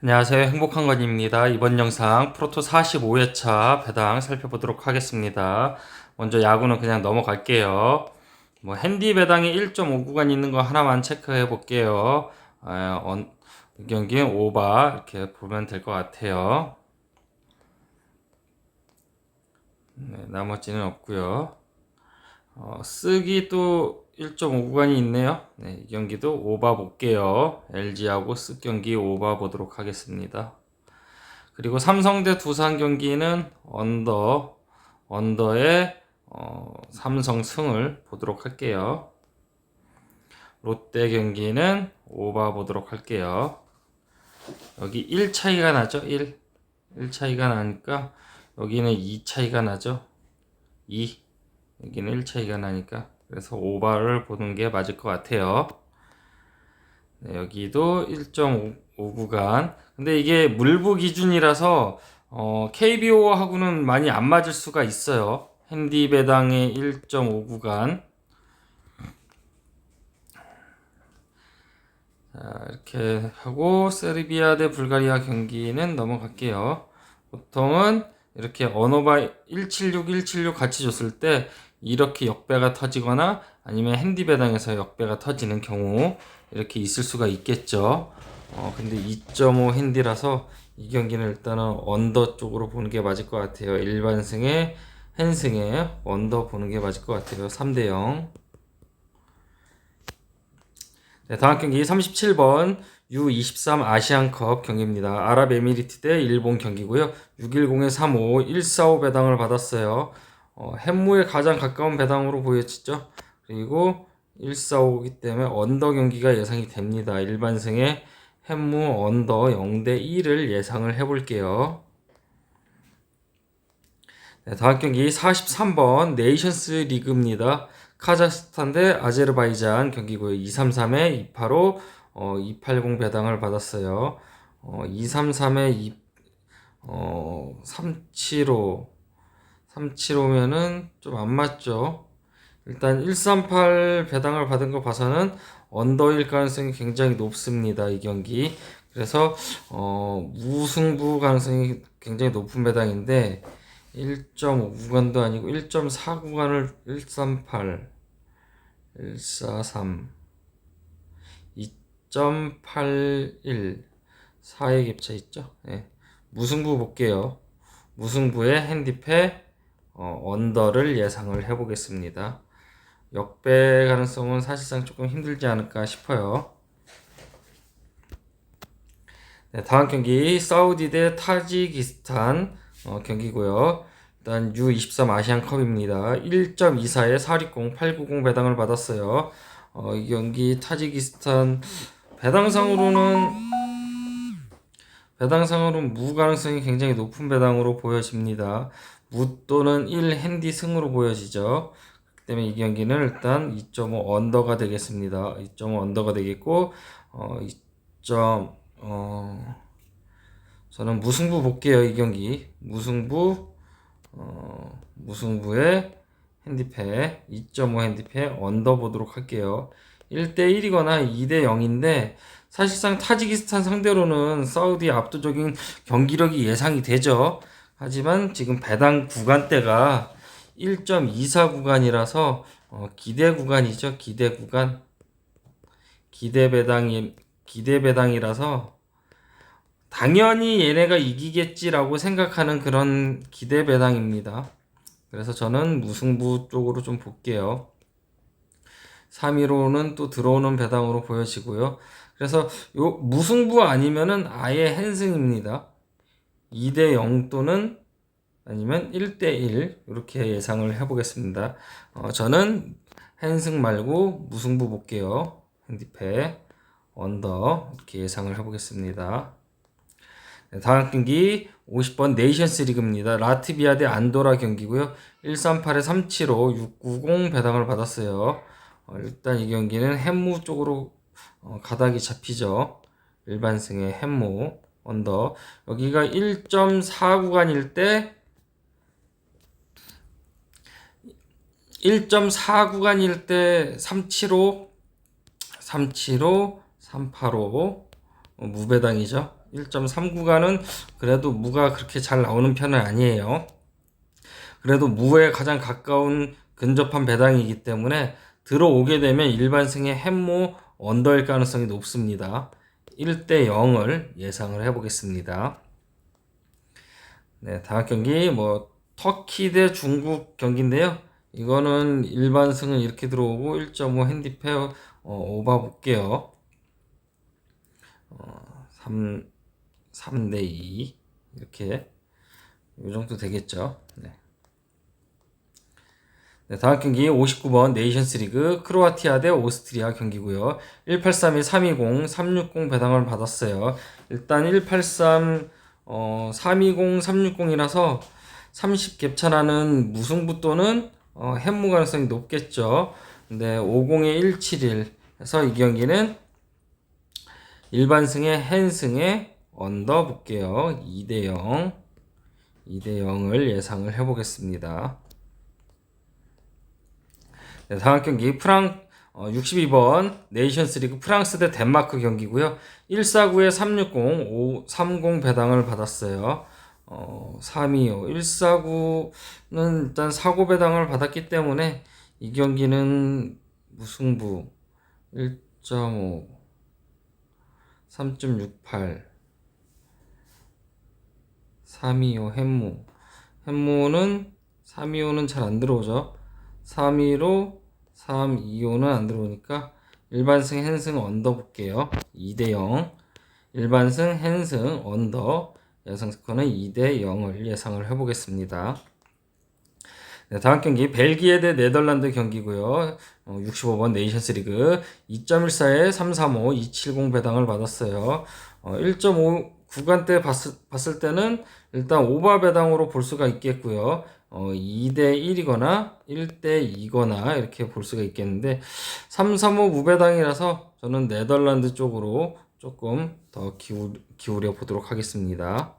안녕하세요. 행복한 건입니다. 이번 영상 프로토 45회차 배당 살펴보도록 하겠습니다. 먼저 야구는 그냥 넘어갈게요. 핸디 배당이 1.5 구간 있는 거 하나만 체크해 볼게요. 이 경기는 오바 이렇게 보면 될 것 같아요. 네, 나머지는 없고요. 쓰기 또 1.5 구간이 있네요. 네, 이 경기도 오바 볼게요. LG하고 쓰 경기 오바 보도록 하겠습니다. 그리고 삼성 대 두산 경기는 언더에 삼성 승을 보도록 할게요. 롯데 경기는 오바 보도록 할게요. 여기 1 차이가 나죠? 1 차이가 나니까 여기는 2 차이가 나죠? 2 여기는 1 차이가 나니까 그래서 오바를 보는 게 맞을 것 같아요. 네, 여기도 1.5 구간. 근데 이게 물부 기준이라서 KBO하고는 많이 안 맞을 수가 있어요. 핸디 배당의 1.5 구간. 자, 이렇게 하고 세르비아 대 불가리아 경기는 넘어갈게요. 보통은 이렇게 언어바 176, 176 같이 줬을 때 이렇게 역배가 터지거나 아니면 핸디 배당에서 역배가 터지는 경우 이렇게 있을 수가 있겠죠. 근데 2.5 핸디라서 이 경기는 일단은 언더 쪽으로 보는 게 맞을 것 같아요. 일반승에 핸승에 언더 보는 게 맞을 것 같아요. 3대 0. 네, 다음 경기 37번 U23 아시안컵 경기입니다. 아랍에미리트 대 일본 경기고요. 610에 35, 145 배당을 받았어요. 햄무에 가장 가까운 배당으로 보여지죠. 그리고 145이기 때문에 언더 경기가 예상이 됩니다. 일반승에 햄무 언더 0대 2를 예상을 해볼게요. 네, 다음 경기 43번 네이션스 리그입니다. 카자흐스탄 대 아제르바이잔 경기고요. 233에 285, 280 배당을 받았어요. 233에 375, 375면은 좀 안 맞죠. 일단 138 배당을 받은 거 봐서는 언더일 가능성이 굉장히 높습니다. 이 경기. 그래서 무승부 가능성이 굉장히 높은 배당인데 1.5 구간도 아니고 1.4 구간을 138, 143, 2.81, 4의 격차 있죠? 네. 무승부 볼게요. 무승부의 핸디패 언더를 예상을 해보겠습니다. 역배 가능성은 사실상 조금 힘들지 않을까 싶어요. 네, 다음 경기 사우디 대 타지키스탄 경기고요. 일단 U23 아시안컵입니다. 1.24에 460, 890 배당을 받았어요. 이 경기 타지키스탄 배당상으로는 무 가능성이 굉장히 높은 배당으로 보여집니다. 무 또는 1 핸디 승으로 보여지죠. 그렇기 때문에 이 경기는 일단 2.5 언더가 되겠습니다. 2.5 언더가 되겠고 2. 저는 무승부 볼게요. 이 경기 무승부의 핸디패 2.5 핸디패 언더 보도록 할게요. 1대 1이거나 2대 0인데 사실상 타지키스탄 상대로는 사우디의 압도적인 경기력이 예상이 되죠. 하지만 지금 배당 구간대가 1.24 구간이라서 기대 구간이죠. 기대 구간. 기대 배당이라서 당연히 얘네가 이기겠지라고 생각하는 그런 기대 배당입니다. 그래서 저는 무승부 쪽으로 좀 볼게요. 3위로는 또 들어오는 배당으로 보여지고요. 그래서 요 무승부 아니면은 아예 핸승입니다. 2대 0 또는 아니면 1대 1 이렇게 예상을 해보겠습니다. 저는 핸승 말고 무승부 볼게요. 핸디패 언더 이렇게 예상을 해보겠습니다. 네, 다음 경기 50번 네이션스 리그입니다. 라트비아 대 안도라 경기고요. 138에 375, 690 배당을 받았어요. 일단 이 경기는 햄무 쪽으로 가닥이 잡히죠. 일반승의 햄무 언더. 여기가 1.4 구간일 때 1.4 구간일 때 375, 385, 무배당이죠. 1.3 구간은 그래도 무가 그렇게 잘 나오는 편은 아니에요. 그래도 무에 가장 가까운 근접한 배당이기 때문에 들어오게 되면 일반승의 햄무 언더일 가능성이 높습니다. 1대 0을 예상을 해보겠습니다. 네, 다음 경기 터키 대 중국 경기인데요. 이거는 일반승은 이렇게 들어오고 1.5 핸디캡 오바 볼게요. 3대 2 이렇게 이 정도 되겠죠. 네. 네, 다음 경기 59번 네이션스리그 크로아티아 대 오스트리아 경기고요. 183이 320, 360 배당을 받았어요. 일단 183, 320, 360이라서 30 갭차나는 무승부 또는 햄무 가능성이 높겠죠. 근데 50에 171 해서 이 경기는 일반승의 헨승의 언더 볼게요. 2대 0, 2대 0을 예상을 해보겠습니다. 네, 다음 경기 62번 네이션스리그 프랑스 대 덴마크 경기고요. 149에 360, 530 배당을 받았어요. 325 149는 일단 사고 배당을 받았기 때문에 이 경기는 무승부 1.5 3.68 325 햄무는 325는 잘 안 들어오죠. 315 325는 안 들어오니까 일반승 헨승 언더 볼게요. 2대 0 일반승 헨승 언더 예상 스코어는 2대 0을 예상을 해보겠습니다. 네, 다음 경기 벨기에 대 네덜란드 경기고요. 65번 네이션스리그 2.14에 335 270 배당을 받았어요. 1.5 구간대 봤을 때는 일단 오버 배당으로 볼 수가 있겠고요. 2대 1이거나 1대 2거나 이렇게 볼 수가 있겠는데 335 무배당이라서 저는 네덜란드 쪽으로 조금 더 기울여 보도록 하겠습니다.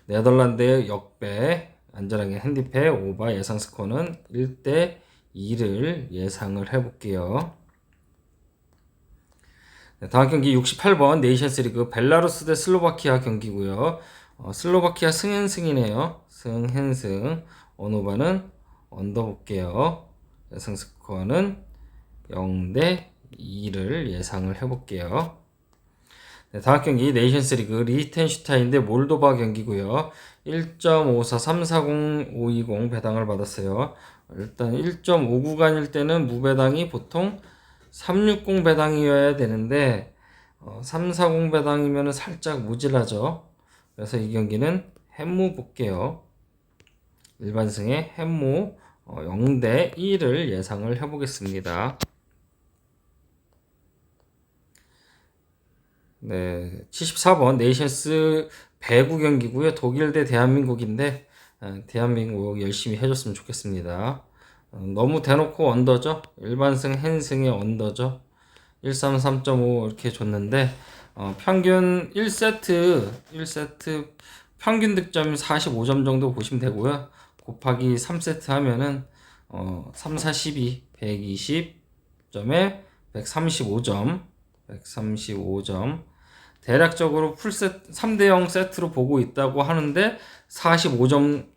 네덜란드의 역배 안전하게 핸디패 오바 예상 스코어는 1대 2를 예상을 해볼게요. 네, 다음 경기 68번 네이션스리그 벨라루스 대 슬로바키아 경기고요. 슬로바키아 승현승이네요. 승현승 언오바는 언더 볼게요. 예상 스코어는 0대 2를 예상을 해볼게요. 네, 다음 경기 네이션스리그 리히텐슈타인 대 몰도바 경기고요. 1.54 340 520 배당을 받았어요. 일단 1.5 구간일 때는 무배당이 보통 360 배당이어야 되는데 340 배당이면 살짝 모질하죠. 그래서 이 경기는 햄무 볼게요. 일반승의 햄무 0대 1을 예상을 해보겠습니다. 네, 74번 네이션스 배구 경기고요. 독일 대 대한민국인데 대한민국 열심히 해줬으면 좋겠습니다. 너무 대놓고 언더죠. 일반승 헨승의 언더죠. 133.5 이렇게 줬는데 평균 1세트 평균 득점이 45점 정도 보시면 되고요. 곱하기 3세트 하면은 3, 4, 12 120점에 135점 대략적으로 풀세트 3대 0 세트로 보고 있다고 하는데 45점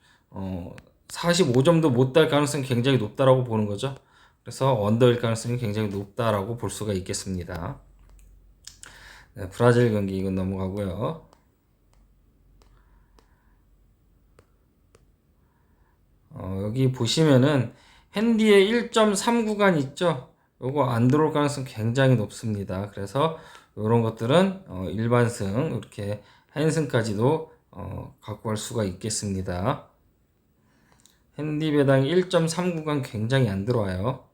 45점도 못 달 가능성이 굉장히 높다라고 보는 거죠. 그래서 언더일 가능성이 굉장히 높다라고 볼 수가 있겠습니다. 네, 브라질 경기 이건 넘어가고요. 여기 보시면은 핸디에 1.3 구간 있죠. 요거 안 들어올 가능성 굉장히 높습니다. 그래서 이런 것들은 일반승 이렇게 헨승까지도 갖고 갈 수가 있겠습니다. 핸디 배당이 1.3 구간 굉장히 안 들어와요.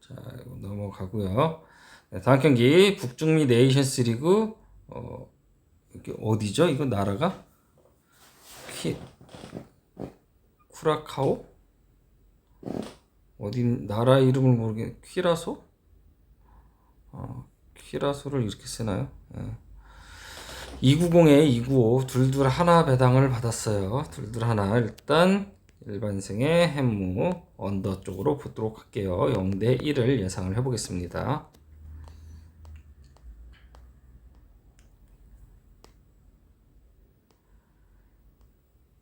자, 이거 넘어가고요. 네, 다음 경기 북중미 네이션스 리그 여기 어디죠? 이거 나라가? 쿠라카오? 어디 나라 이름을 모르겠. 퀴라소? 퀴라소를 이렇게 쓰나요? 290에 295 둘둘 하나 배당을 받았어요. 둘둘 하나 일단 일반승의 햄무 언더 쪽으로 보도록 할게요. 0대 1을 예상을 해보겠습니다.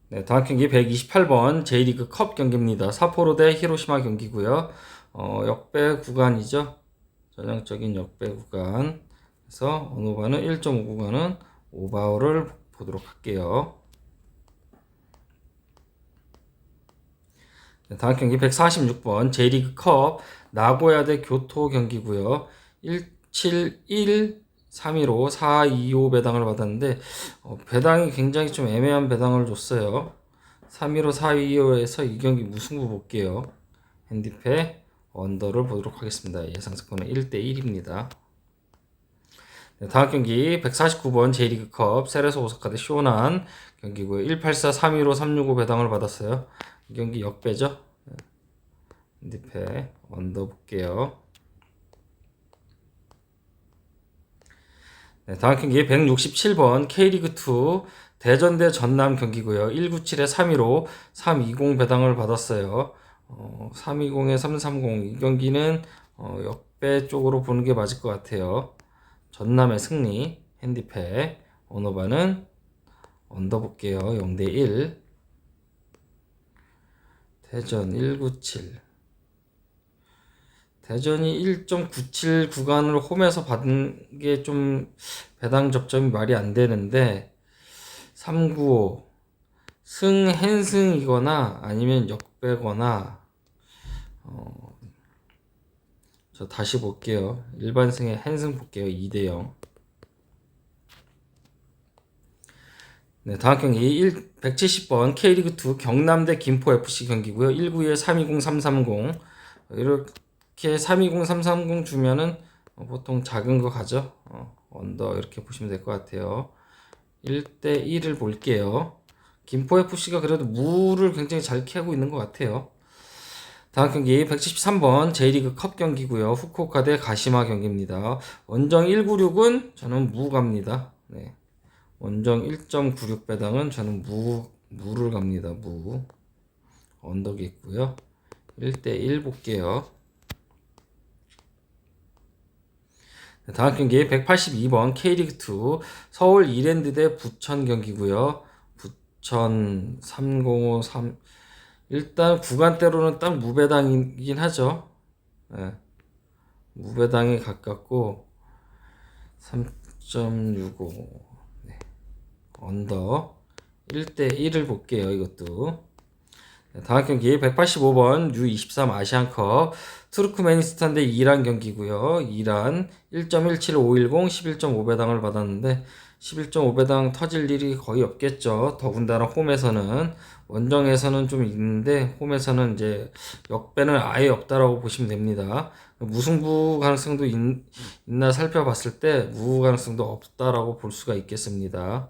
네, 다음 경기 128번 J리그 컵 경기입니다. 사포로 대 히로시마 경기고요. 역배 구간이죠. 전형적인 역배 구간. 그래서 어느 바는 1.5 구간은 오바울을 보도록 할게요. 네, 다음 경기 146번 J리그 컵 나고야 대 교토 경기고요. 171 3위로 425 배당을 받았는데 배당이 굉장히 좀 애매한 배당을 줬어요. 3위로 4위로에서 이 경기 무승부 볼게요. 핸디패 언더를 보도록 하겠습니다. 예상 스코어는 1대1입니다. 네, 다음 경기 149번 J리그컵 세레소 오사카 대 쇼난 경기고요. 184 3위로 365 배당을 받았어요. 이 경기 역배죠. 핸디패 언더 볼게요. 네, 다음 경기 167번 K리그2 대전 대 전남 경기고요. 197에 3위로 320 배당을 받았어요. 320에 330 이 경기는 역배 쪽으로 보는 게 맞을 것 같아요. 전남의 승리 핸디패 오너바는 언더 볼게요. 0대1 대전 197 대전이 1.97 구간을 홈에서 받은 게 좀 배당 접점이 말이 안 되는데 395 승 핸승이거나 아니면 역배거나 저 다시 볼게요. 일반 승의 핸승 볼게요. 2대0. 네, 다음 경기 170번 K리그2 경남대 김포FC 경기고요. 192에 320 330 이렇게 320 330 주면은 보통 작은 거 가죠. 언더 이렇게 보시면 될 것 같아요. 1대1을 볼게요. 김포FC가 그래도 무를 굉장히 잘 캐고 있는 것 같아요. 다음 경기 173번 J리그 컵 경기고요. 후쿠오카 대 가시마 경기입니다. 원정 196은 저는 무 갑니다. 네. 원정 1.96 배당은 저는 무를 갑니다. 무. 언덕이 있고요. 1대1 볼게요. 다음 경기 182번 K리그2 서울 이랜드 대 부천 경기고요. 부천 3053 일단 구간대로는 딱 무배당이긴 하죠. 네. 무배당에 가깝고 3.65 네. 언더 1대1을 볼게요. 이것도 다음 경기 185번 U23 아시안컵 투르크메니스탄 대 이란 경기고요. 이란 1.17510 11.5배당을 받았는데 11.5배당 터질 일이 거의 없겠죠. 더군다나 홈에서는 원정에서는 좀 있는데 홈에서는 이제 역배는 아예 없다라고 보시면 됩니다. 무승부 가능성도 있나 살펴봤을 때 무승부 가능성도 없다라고 볼 수가 있겠습니다.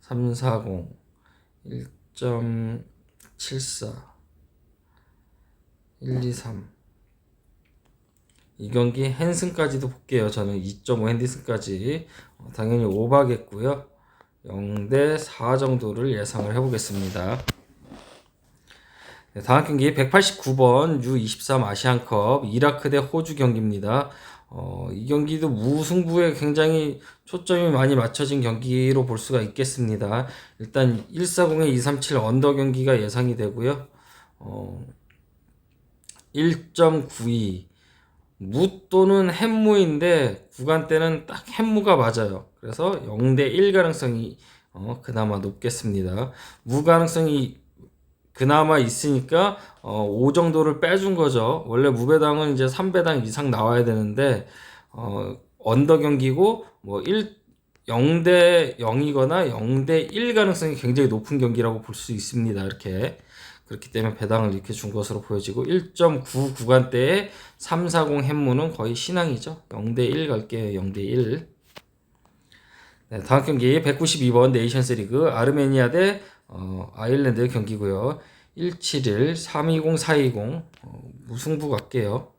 340 1.74 123 이 경기 핸승까지도 볼게요. 저는 2.5 핸디승까지 당연히 오바겠고요. 0대4 정도를 예상을 해보겠습니다. 네, 다음 경기 189번 U23 아시안컵 이라크 대 호주 경기입니다. 이 경기도 무승부에 굉장히 초점이 많이 맞춰진 경기로 볼 수가 있겠습니다. 일단 140에 237 언더 경기가 예상이 되고요. 1.92 무 또는 햄무인데 구간대는 딱 햄무가 맞아요. 그래서 0대1 가능성이 그나마 높겠습니다. 무 가능성이 그나마 있으니까 5 정도를 빼준 거죠. 원래 무배당은 이제 3배당 이상 나와야 되는데 언더 경기고 뭐 0대 0이거나 0대 1 가능성이 굉장히 높은 경기라고 볼 수 있습니다. 이렇게 그렇기 때문에 배당을 이렇게 준 것으로 보여지고 1.9 구간대에 340 햄무는 거의 신앙이죠. 0대1 갈게요. 0대1. 네, 다음 경기 192번 네이션스리그 아르메니아 대 아일랜드 경기고요. 171 320 420 무승부 갈게요.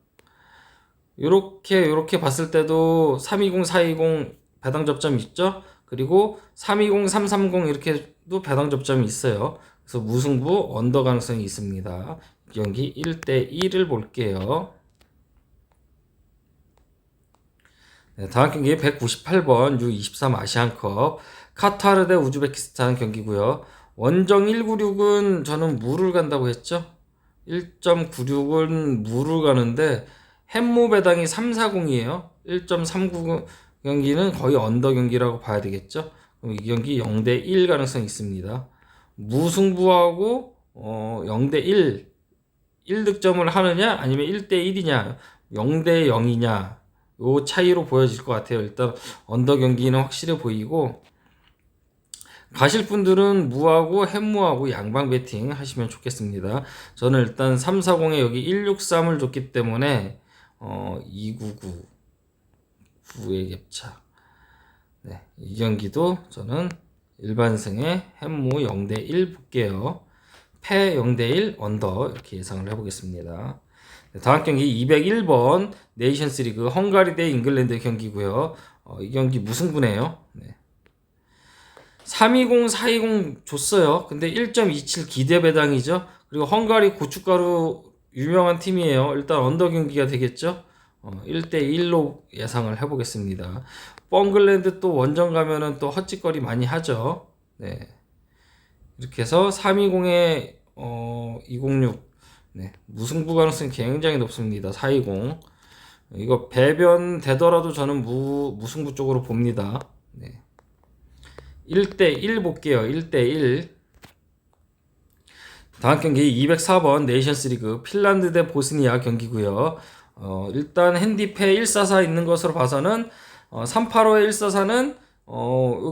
요렇게 봤을 때도 320 420 배당 접점이 있죠. 그리고 320 330 이렇게도 배당 접점이 있어요. 그래서 무승부 언더 가능성이 있습니다. 경기 1대1을 볼게요. 네, 다음 경기 198번 U23 아시안컵 카타르 대 우즈베키스탄 경기고요. 원정 196은 저는 무를 간다고 했죠. 1.96은 무를 가는데 햄무 배당이 340이에요. 1.39 경기는 거의 언더 경기라고 봐야 되겠죠. 그럼 이 경기 0대 1 가능성이 있습니다. 무승부하고 0대 1, 1득점을 하느냐 아니면 1대 1이냐 0대 0이냐 요 차이로 보여질 것 같아요. 일단 언더 경기는 확실해 보이고 가실 분들은 무하고 햄무하고 양방 베팅 하시면 좋겠습니다. 저는 일단 340에 여기 163을 줬기 때문에 299 9의 격차. 네, 이 경기도 저는 일반승의 햄무 0대 1 볼게요. 패 0대 1 언더 이렇게 예상을 해보겠습니다. 네, 다음 경기 201번 네이션스 리그 헝가리 대 잉글랜드 경기고요. 이 경기 무승부네요. 네. 320, 420 줬어요. 근데 1.27 기대 배당이죠. 그리고 헝가리 고춧가루 유명한 팀이에요. 일단 언더 경기가 되겠죠. 1대 1로 예상을 해보겠습니다. 뻥글랜드 또 원정 가면은 또 헛짓거리 많이 하죠. 네. 이렇게 해서 320에 206 네. 무승부 가능성이 굉장히 높습니다. 420 이거 배변 되더라도 저는 무승부 쪽으로 봅니다. 네. 1대 1 볼게요. 1대 1. 다음 경기 204번 네이션스 리그 핀란드 대 보스니아 경기고요. 일단 핸디패 144 있는 것으로 봐서는 385의 144는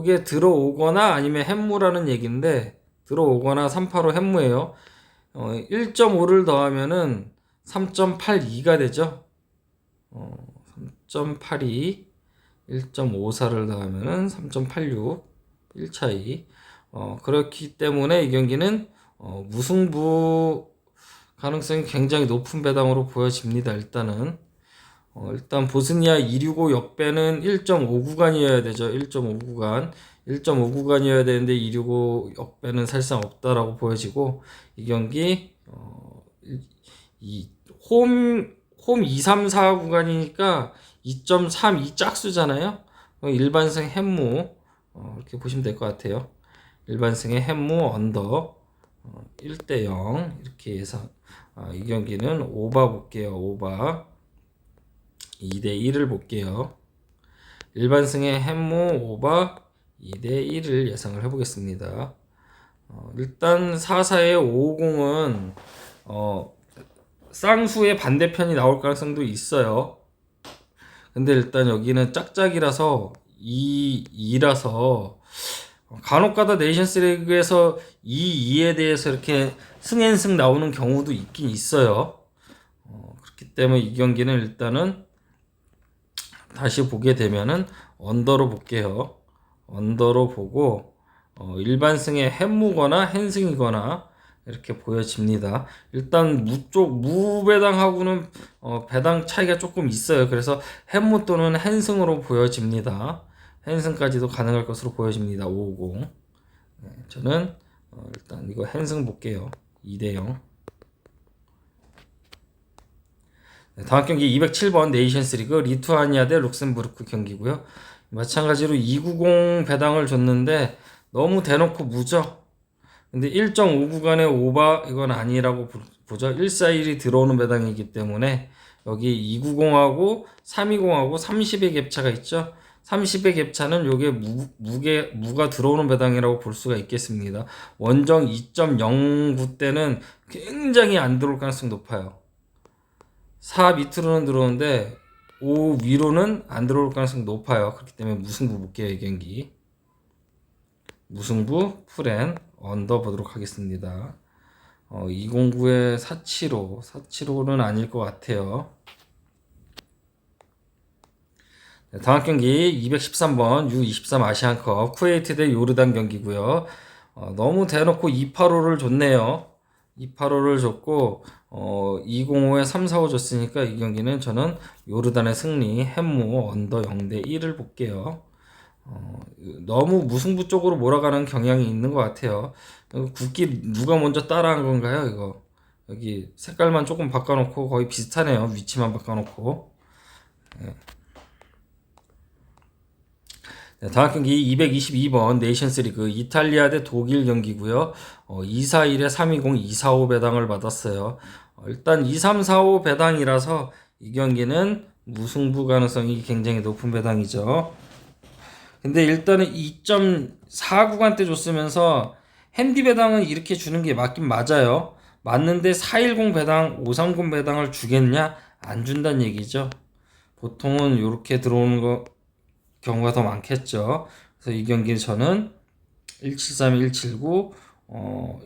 이게 들어오거나 아니면 햄무라는 얘기인데 들어오거나 385 햄무예요. 1.5를 더하면은 3.82가 되죠. 3.82 1.54를 더하면은 3.86 1차이. 그렇기 때문에 이 경기는 무승부 가능성이 굉장히 높은 배당으로 보여집니다. 일단 보스니아 265 역배는 1.5 구간이어야 되죠. 1.5 구간. 1.5 구간이어야 되는데 265 역배는 사실상 없다라고 보여지고 이 경기 홈 2, 3, 4 구간이니까 2.32 짝수잖아요. 일반승 햄무 이렇게 보시면 될 것 같아요. 일반승의 햄무 언더 1대 0 이렇게 예상. 이 경기는 오바 볼게요. 오바 2대 1을 볼게요. 일반승의 햄무 오바 2대 1을 예상을 해보겠습니다. 일단 44의 550은 쌍수의 반대편이 나올 가능성도 있어요. 근데 일단 여기는 짝짝이라서 2라서 간혹가다 네이션스 리그에서 2에 대해서 이렇게 승앤승 나오는 경우도 있긴 있어요. 그렇기 때문에 이 경기는 일단은 다시 보게 되면은 언더로 볼게요. 언더로 보고 일반승의 햄무거나 핸승이거나 이렇게 보여집니다. 일단 무배당하고는 배당 차이가 조금 있어요. 그래서 햄무 또는 핸승으로 보여집니다. 핸승까지도 가능할 것으로 보여집니다. 550. 네, 저는 일단 이거 핸승 볼게요. 2대 0. 네, 다음 경기 207번 네이션스 리그 리투아니아 대 룩셈부르크 경기고요. 마찬가지로 290 배당을 줬는데 너무 대놓고 무죠. 근데 1.5 구간의 오바 이건 아니라고 보죠. 141이 들어오는 배당이기 때문에 여기 290하고 320하고 30의 갭차가 있죠. 30의 갭차는 요게 무가 들어오는 배당이라고 볼 수가 있겠습니다. 원정 2.09 때는 굉장히 안 들어올 가능성이 높아요. 4 밑으로는 들어오는데 5 위로는 안 들어올 가능성이 높아요. 그렇기 때문에 무승부 볼게요. 이 경기. 무승부 풀앤 언더 보도록 하겠습니다. 209에 475는 아닐 것 같아요. 네, 다음 경기 213번 U23 아시안컵 쿠웨이트 대 요르단 경기고요. 너무 대놓고 285를 줬네요. 285를 줬고 205에 345 줬으니까 이 경기는 저는 요르단의 승리 햄무 언더 0대 1을 볼게요. 너무 무승부 쪽으로 몰아가는 경향이 있는 것 같아요. 국기 누가 먼저 따라한 건가요? 이거 여기 색깔만 조금 바꿔놓고 거의 비슷하네요. 위치만 바꿔놓고. 네. 네, 다음 경기 222번 네이션스 리그 이탈리아 대 독일 경기고요. 241에 320, 245 배당을 받았어요. 일단 2345 배당이라서 이 경기는 무승부 가능성이 굉장히 높은 배당이죠. 근데 일단은 2.4 구간대 줬으면서 핸디 배당은 이렇게 주는 게 맞긴 맞아요. 맞는데 410 배당, 530 배당을 주겠냐? 안 준다는 얘기죠. 보통은 이렇게 들어오는 경우가 더 많겠죠. 그래서 이 경기는 저는 173, 179,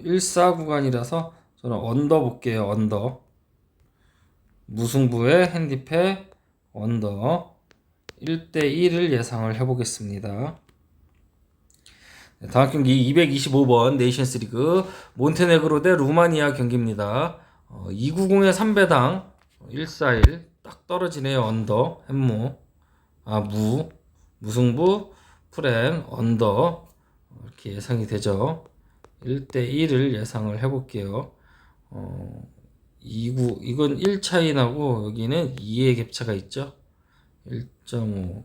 14 구간이라서 저는 언더 볼게요. 언더. 무승부의 핸디패 언더 1대1을 예상을 해보겠습니다. 다음 경기 225번 네이션스 리그 몬테네그로 대 루마니아 경기입니다. 290에 3배당 141 딱 떨어지네요. 언더 햄모 무승부 프렌 언더 이렇게 예상이 되죠. 1대1을 예상을 해볼게요. 이건 1 차이 나고 여기는 2의 갭차가 있죠. 1.5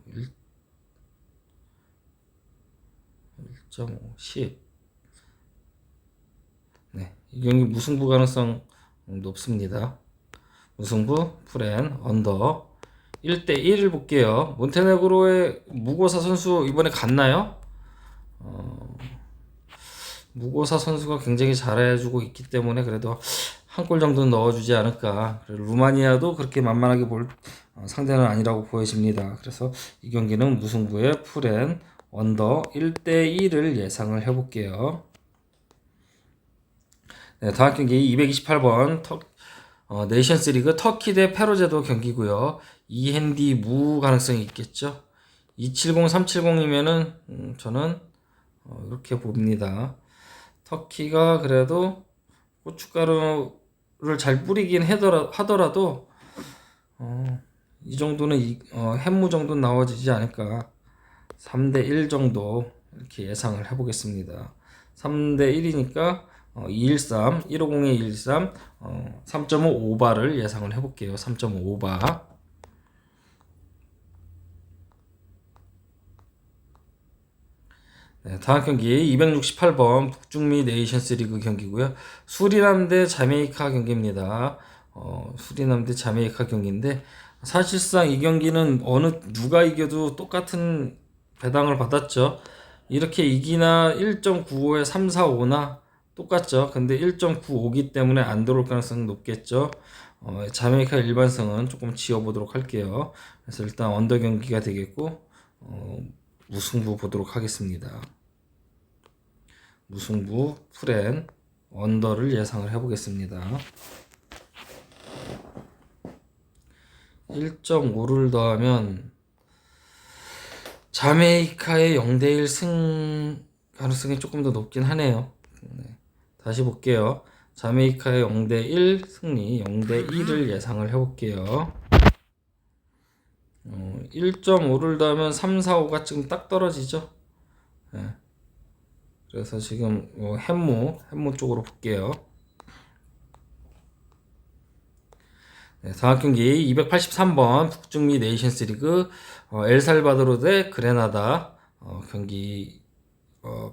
10. 네, 이 경기 무승부 가능성 높습니다. 무승부 프렌 언더 1대1을 볼게요. 몬테네그로의 무고사 선수 이번에 갔나요? 무고사 선수가 굉장히 잘해주고 있기 때문에 그래도 한 골 정도는 넣어주지 않을까. 루마니아도 그렇게 만만하게 볼 상대는 아니라고 보여집니다. 그래서 이 경기는 무승부의 프렌 언더 1대1을 예상을 해볼게요. 네, 다음 경기 228번 네이션스 리그 터키 대 페루제도 경기고요. 이핸디 무 가능성이 있겠죠. 270, 370이면은 저는 이렇게 봅니다. 터키가 그래도 고춧가루를 잘 뿌리긴 하더라도 이 정도는 햄무 정도는 나와지지 않을까. 3대1 정도 이렇게 예상을 해보겠습니다. 3대1이니까 213, 150에 213, 3.5 오바를 예상을 해볼게요. 3.5 오바. 네, 다음 경기 268번 북중미 네이션스 리그 경기고요. 수리남 대 자메이카 경기입니다. 수리남 대 자메이카 경기인데 사실상 이 경기는 누가 이겨도 똑같은 배당을 받았죠. 이렇게 이기나 1.95에 3, 4, 5나 똑같죠. 근데 1.95기 때문에 안 들어올 가능성이 높겠죠. 자메이카 일반성은 조금 지워보도록 할게요. 그래서 일단 언더 경기가 되겠고 무승부 보도록 하겠습니다. 무승부 프렌 언더를 예상을 해보겠습니다. 1.5를 더하면 자메이카의 0대1 승 가능성이 조금 더 높긴 하네요. 네. 다시 볼게요. 자메이카의 0대1 승리 0대1을 예상을 해볼게요. 1.5를 더하면 3, 4, 5가 지금 딱 떨어지죠. 네. 그래서 지금 햄무 쪽으로 볼게요. 네, 다음 경기 283번 북중미 네이션스 리그 엘살바도르 대 그레나다 경기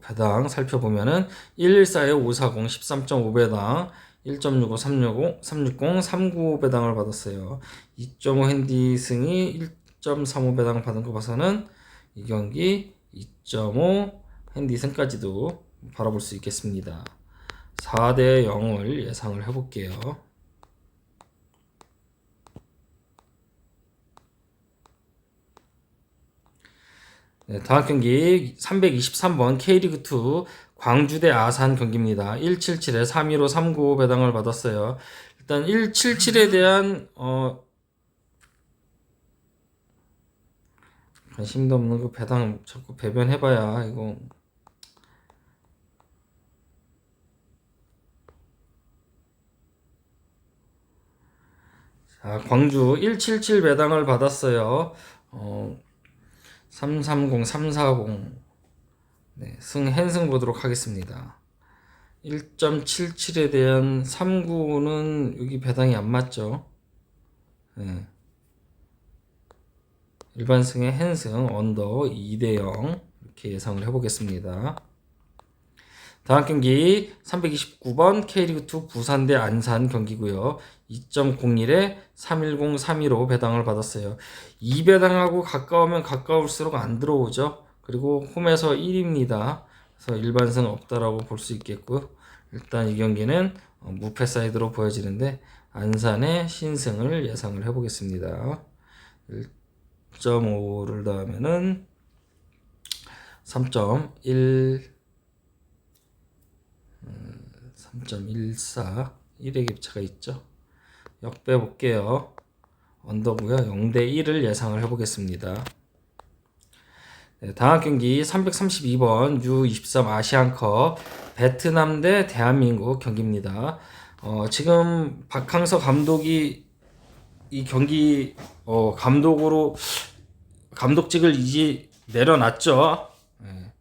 배당 살펴보면은 114에 540 13.5배당 1.65 360 360 395 배당을 받았어요. 2.5 핸디 승이 1.35 배당 받은 거 봐서는 이 경기 2.5 핸디 승까지도 바라볼 수 있겠습니다. 4대 0을 예상을 해볼게요. 네, 다음 경기 323번 K리그2 광주 대 아산 경기입니다. 177에 315 395 배당을 받았어요. 일단 177에 대한 관심도 없는 그 배당 자꾸 배변해봐야 이거 자, 광주 177 배당을 받았어요. 330, 340 네, 핸승 보도록 하겠습니다. 1.77에 대한 395는 여기 배당이 안 맞죠. 네. 일반승의 핸승 언더 2대 0 이렇게 예상을 해보겠습니다. 다음 경기 329번 K리그2 부산 대 안산 경기고요. 2.01에 310, 315 배당을 받았어요. 2배당하고 가까우면 가까울수록 안 들어오죠. 그리고 홈에서 1입니다. 그래서 일반승 없다라고 볼 수 있겠고요. 일단 이 경기는 무패 사이드로 보여지는데 안산의 신승을 예상을 해보겠습니다. 1.5를 더하면은 3.1 3.14 1의 격차가 있죠. 역배 볼게요. 언더고요. 0대 1을 예상을 해보겠습니다. 네, 다음 경기 332번 U23 아시안컵 베트남 대 대한민국 경기입니다. 지금 박항서 감독이 이 경기 감독으로 감독직을 이제 내려놨죠. 네.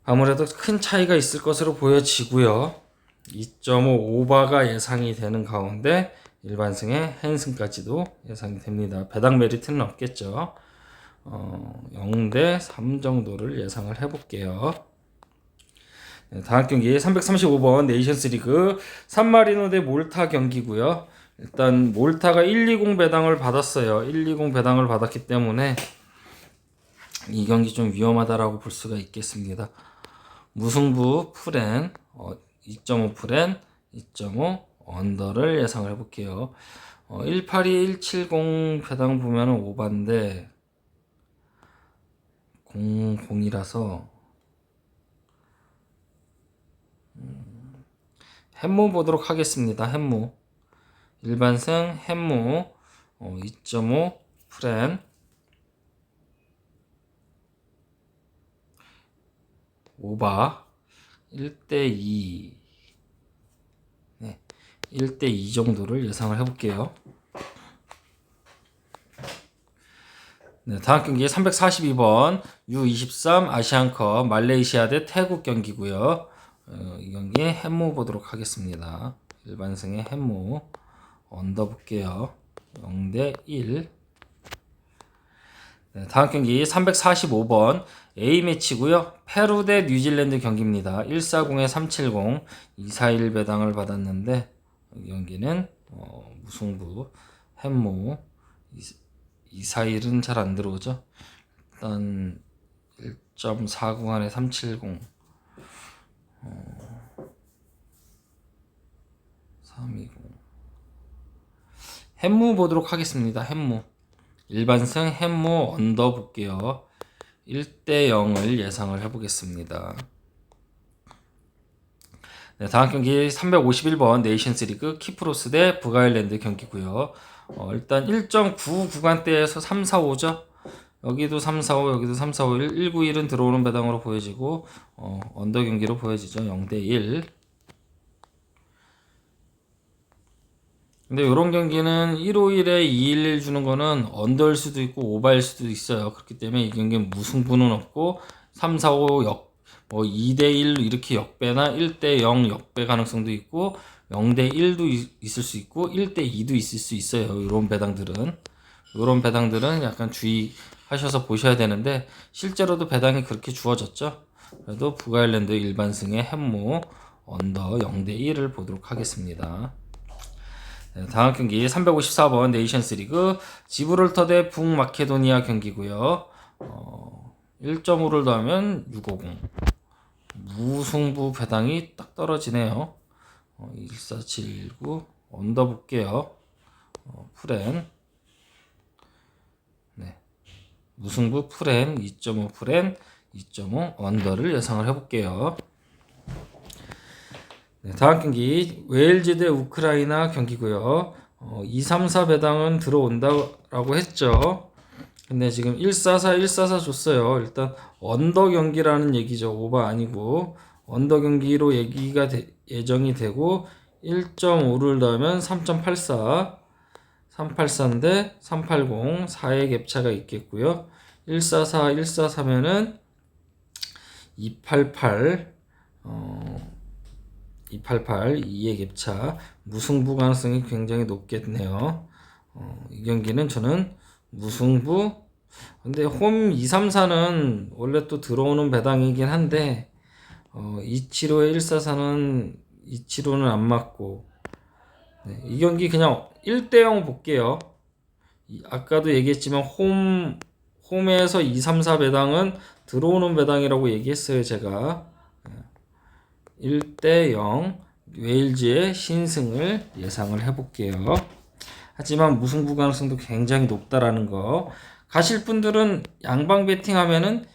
아무래도 큰 차이가 있을 것으로 보여지고요. 2.5 오버가 예상이 되는 가운데 일반승의 핸승까지도 예상이 됩니다. 배당 메리트는 없겠죠. 0대 3 정도를 예상을 해볼게요. 네, 다음 경기 335번 네이션스리그 산마리노 대 몰타 경기고요. 일단 몰타가 120 배당을 받았어요. 120 배당을 받았기 때문에 이 경기 좀 위험하다라고 볼 수가 있겠습니다. 무승부 풀엔 2.5 풀엔 2.5 언더를 예상을 해볼게요. 182, 170 배당 보면은 오반데 00이라서 햄무 보도록 하겠습니다. 햄무 일반승 햄무 2.5 프렌 오바 1대2 네, 1대2 정도를 예상을 해볼게요. 네, 다음 경기 342번 U23 아시안컵 말레이시아 대 태국 경기고요. 이 경기 햄무 보도록 하겠습니다. 일반승의 햄무 언더 볼게요. 0대 1. 네, 다음 경기 345번 A매치고요. 페루 대 뉴질랜드 경기입니다. 140에 370 241 배당을 받았는데 이 경기는 무승부 햄무 241은 잘 안 들어오죠. 일단 1.4 구간에 370 320 햄무 보도록 하겠습니다. 햄무 일반승 햄무 언더 볼게요. 1대 0을 예상을 해보겠습니다. 네, 다음 경기 351번 네이션스리그 키프로스 대 북아일랜드 경기고요. 일단 1.9 구간대에서 3, 4, 5죠. 여기도 3, 4, 5, 여기도 3, 4, 5, 1, 1, 9, 1은 들어오는 배당으로 보여지고 언더 경기로 보여지죠. 0대 1. 근데 이런 경기는 151에 211 주는 거는 언더일 수도 있고 오버일 수도 있어요. 그렇기 때문에 이 경기는 무승부는 없고 3, 4, 5 2대 1 이렇게 역배나 1대 0 역배 가능성도 있고 0대 1도 있을 수 있고 1대 2도 있을 수 있어요. 이런 배당들은 약간 주의하셔서 보셔야 되는데 실제로도 배당이 그렇게 주어졌죠. 그래도 북아일랜드 일반승의 햄무 언더 0대 1을 보도록 하겠습니다. 다음 경기 354번 네이션스리그 지브롤터 대 북마케도니아 경기고요. 1.5를 더하면 650 무승부 배당이 딱 떨어지네요. 1479 언더 볼게요. 프렌 네. 무승부 프렌 2.5 프렌 2.5 언더를 예상을 해볼게요. 네, 다음 경기 웨일즈 대 우크라이나 경기고요. 2, 3, 4 배당은 들어온다라고 했죠. 근데 지금 144, 144 줬어요. 일단 언더 경기라는 얘기죠. 오버 아니고 언더 경기로 예정이 되고 1.5를 넣으면 3.84 384인데 380 4의 갭차가 있겠고요. 144, 144면은 288 288 2의 갭차 무승부 가능성이 굉장히 높겠네요. 이 경기는 저는 무승부. 근데 홈 2, 3, 4는 원래 또 들어오는 배당이긴 한데 275에 144는 275는 안 맞고 네, 이 경기 그냥 1대0 볼게요. 아까도 얘기했지만 홈에서 2, 3, 4 배당은 들어오는 배당이라고 얘기했어요, 제가. 1대0 웨일즈의 신승을 예상을 해볼게요. 하지만 무승부 가능성도 굉장히 높다라는 거. 가실 분들은 양방 베팅하면은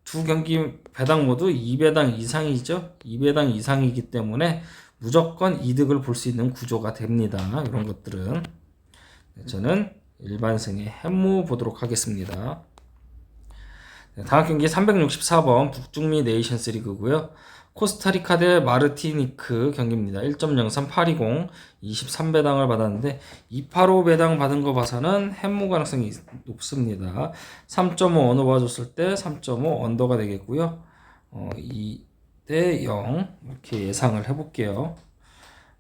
두 경기 배당 모두 2배당 이상이죠. 2배당 이상이기 때문에 무조건 이득을 볼 수 있는 구조가 됩니다. 이런 것들은. 저는 일반승의 햄무 보도록 하겠습니다. 다음 경기 364번 북중미 네이션스 리그고요. 코스타리카 대 마르티니크 경기입니다. 1.03820 23배당을 받았는데 285 배당 받은 거 봐서는 햄무 가능성이 높습니다. 3.5 언더 봐줬을 때 3.5 언더가 되겠고요. 2대 0 이렇게 예상을 해볼게요.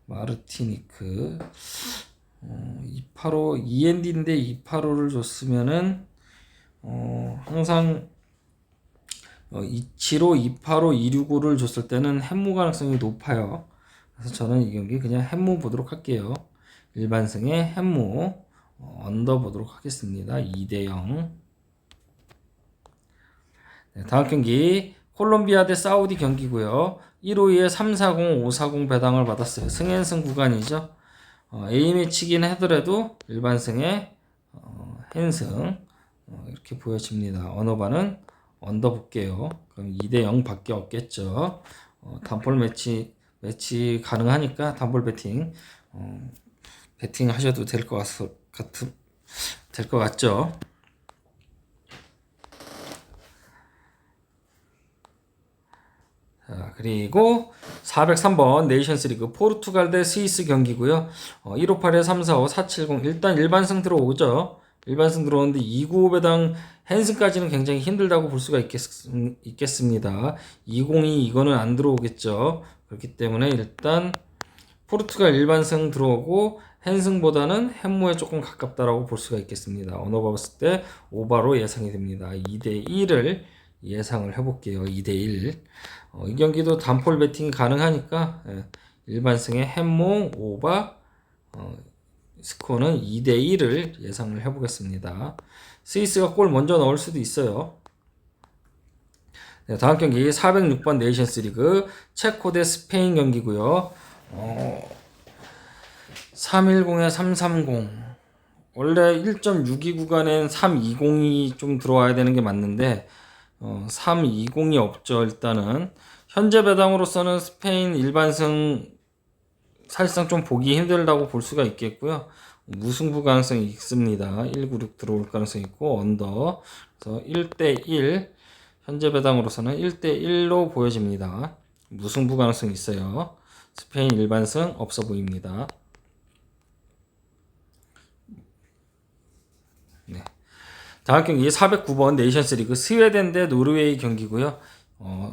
마르티니크 285 END인데 285를 줬으면은 항상 275, 285, 265를 줬을 때는 햄무 가능성이 높아요. 그래서 저는 이 경기 그냥 햄무 보도록 할게요. 일반승의 햄무 언더 보도록 하겠습니다. 2대 0. 네, 다음 경기 콜롬비아 대 사우디 경기고요. 1호위에 340, 540 배당을 받았어요. 승앤승 구간이죠. A매치긴 하더라도 일반승의 핸승 이렇게 보여집니다. 언어반은 언더 볼게요. 그럼 2대 0 밖에 없겠죠. 단볼 매치 가능하니까 단볼 배팅 배팅 하셔도 될 것 같죠. 자, 그리고 403번 네이션스 리그 포르투갈 대 스위스 경기고요. 158에 345 470 일단 일반승 들어오죠. 일반승 들어오는데 295배당 핸승까지는 굉장히 힘들다고 볼 수가 있겠습니다. 202 이거는 안 들어오겠죠. 그렇기 때문에 일단 포르투갈 일반승 들어오고 핸승보다는 햄무에 조금 가깝다라고 볼 수가 있겠습니다. 언어 봤을 때 오바로 예상이 됩니다. 2대 1을 예상을 해볼게요. 2대 1. 이 경기도 단폴 배팅이 가능하니까 일반승의 햄무 오바 스코어는 2대 1을 예상을 해보겠습니다. 스위스가 골 먼저 넣을 수도 있어요. 네, 다음 경기 406번 네이션스 리그 체코 대 스페인 경기고요. 310에 330 원래 1.62 구간엔 320이 좀 들어와야 되는 게 맞는데 320이 없죠. 일단은 현재 배당으로서는 스페인 일반승 사실상 좀 보기 힘들다고 볼 수가 있겠고요. 무승부 가능성이 있습니다. 196 들어올 가능성이 있고 언더. 그래서 1대1 현재 배당으로서는 1대1로 보여집니다. 무승부 가능성이 있어요. 스페인 일반승 없어 보입니다. 네. 다음 경기 409번 네이션스 리그 스웨덴 대 노르웨이 경기고요.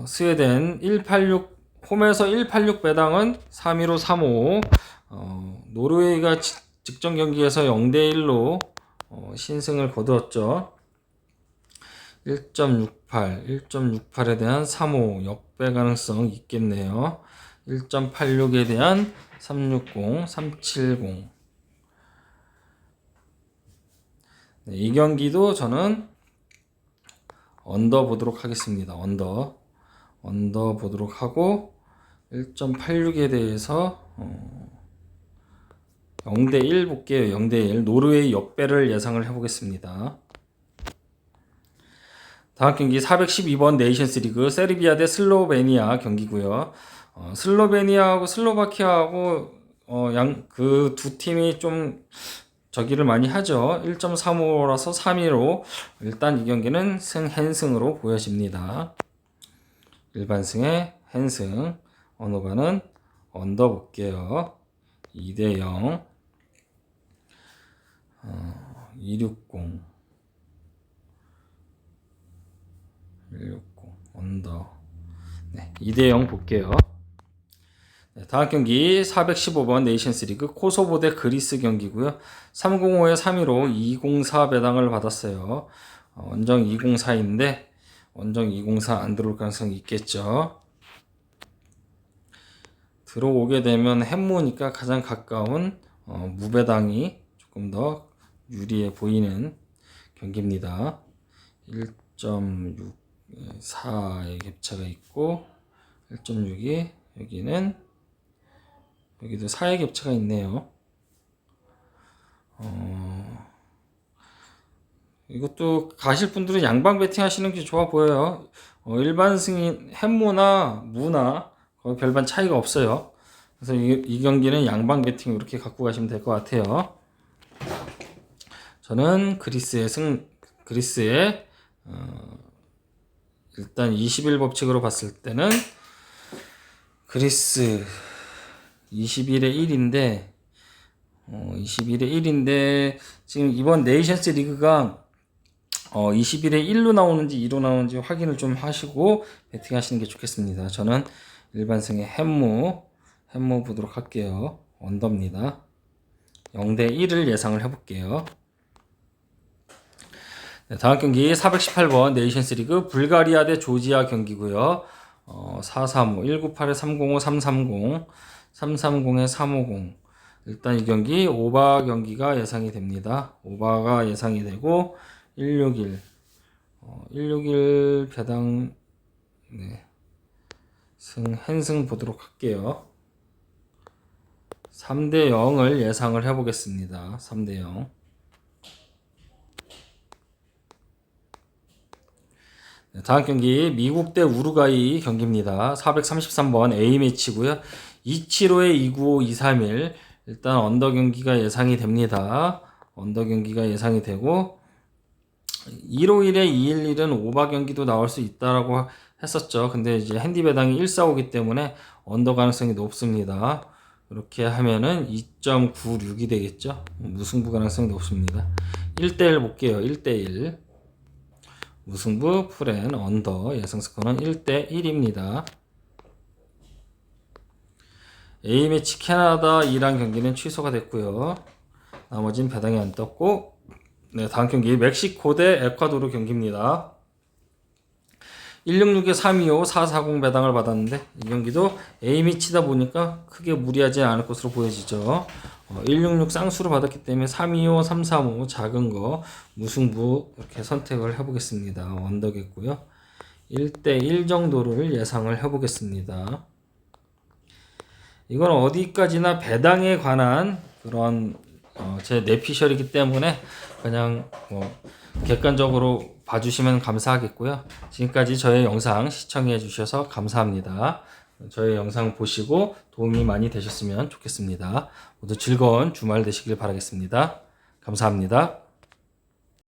스웨덴 186 홈에서 186 배당은 315 35 노르웨이가 직전 경기에서 0대 1로 신승을 거두었죠. 1.68에 대한 35 역배 가능성 있겠네요. 1.86에 대한 360, 370. 네, 이 경기도 저는 언더 보도록 하겠습니다. 언더 보도록 하고 1.86에 대해서 0대 1 볼게요. 0대 1 노르웨이 역배를 예상을 해보겠습니다. 다음 경기 412번 네이션스 리그 세르비아 대 슬로베니아 경기고요. 슬로베니아하고 슬로바키아하고 그 두 팀이 좀 저기를 많이 하죠. 1.35라서 3위로 일단 이 경기는 핸승으로 보여집니다. 일반승의 핸승 언어가는 언더 볼게요. 2대 0 260 160 언더 네, 2대 0 볼게요. 네, 다음 경기 415번 네이션스 리그 코소보 대 그리스 경기고요. 305에 3위로 204 배당을 받았어요. 원정 204인데 원정 204 안 들어올 가능성이 있겠죠. 들어오게 되면 햄무니까 가장 가까운 무배당이 조금 더 유리해 보이는 경기입니다. 1.64의 격차가 있고 1.6이 여기도 4의 격차가 있네요. 이것도 가실 분들은 양방 배팅 하시는 게 좋아 보여요. 일반 승인 햄무나 무나 거의 별반 차이가 없어요. 그래서 이 경기는 양방 배팅 이렇게 갖고 가시면 될 것 같아요. 저는 그리스의 일단 21 법칙으로 봤을 때는 그리스 21에 1인데 21에 1인데 지금 이번 네이션스 리그가 21에 1로 나오는지 2로 나오는지 확인을 좀 하시고 배팅 하시는 게 좋겠습니다. 저는 일반승의 햄무 보도록 할게요. 언더입니다. 0대 1을 예상을 해볼게요. 네, 다음 경기 418번 네이션스 리그 불가리아 대 조지아 경기고요. 435, 198에 305, 330, 330에 350. 일단 이 경기 오바 경기가 예상이 됩니다. 오바가 예상이 되고 161, 161 배당 핸승 보도록 할게요. 3대 0을 예상을 해보겠습니다. 3대 0. 네, 다음 경기 미국 대 우루과이 경기입니다. 433번 A매치고요. 275에 295, 231. 일단 언더 경기가 예상이 됩니다. 언더 경기가 예상이 되고 151에 211은 오바 경기도 나올 수 있다라고 했었죠. 근데 이제 핸디 배당이 145이기 때문에 언더 가능성이 높습니다. 이렇게 하면은 2.96이 되겠죠. 무승부 가능성이 높습니다. 1대1 볼게요. 1대1. 무승부 풀앤 언더 예상 스코어는 1대1입니다. A매치 캐나다 이란 경기는 취소가 됐고요. 나머진 배당이 안 떴고 네, 다음 경기 멕시코 대 에콰도르 경기입니다. 166에 325, 440 배당을 받았는데 이 경기도 A매치다 보니까 크게 무리하지 않을 것으로 보여지죠. 166 쌍수로 받았기 때문에 325, 335 작은 거 무승부 이렇게 선택을 해보겠습니다. 언더겠고요. 1대1 정도를 예상을 해보겠습니다. 이건 어디까지나 배당에 관한 그런 제 내피셜이기 때문에 그냥 객관적으로 봐주시면 감사하겠고요. 지금까지 저의 영상 시청해 주셔서 감사합니다. 저의 영상 보시고 도움이 많이 되셨으면 좋겠습니다. 모두 즐거운 주말 되시길 바라겠습니다. 감사합니다.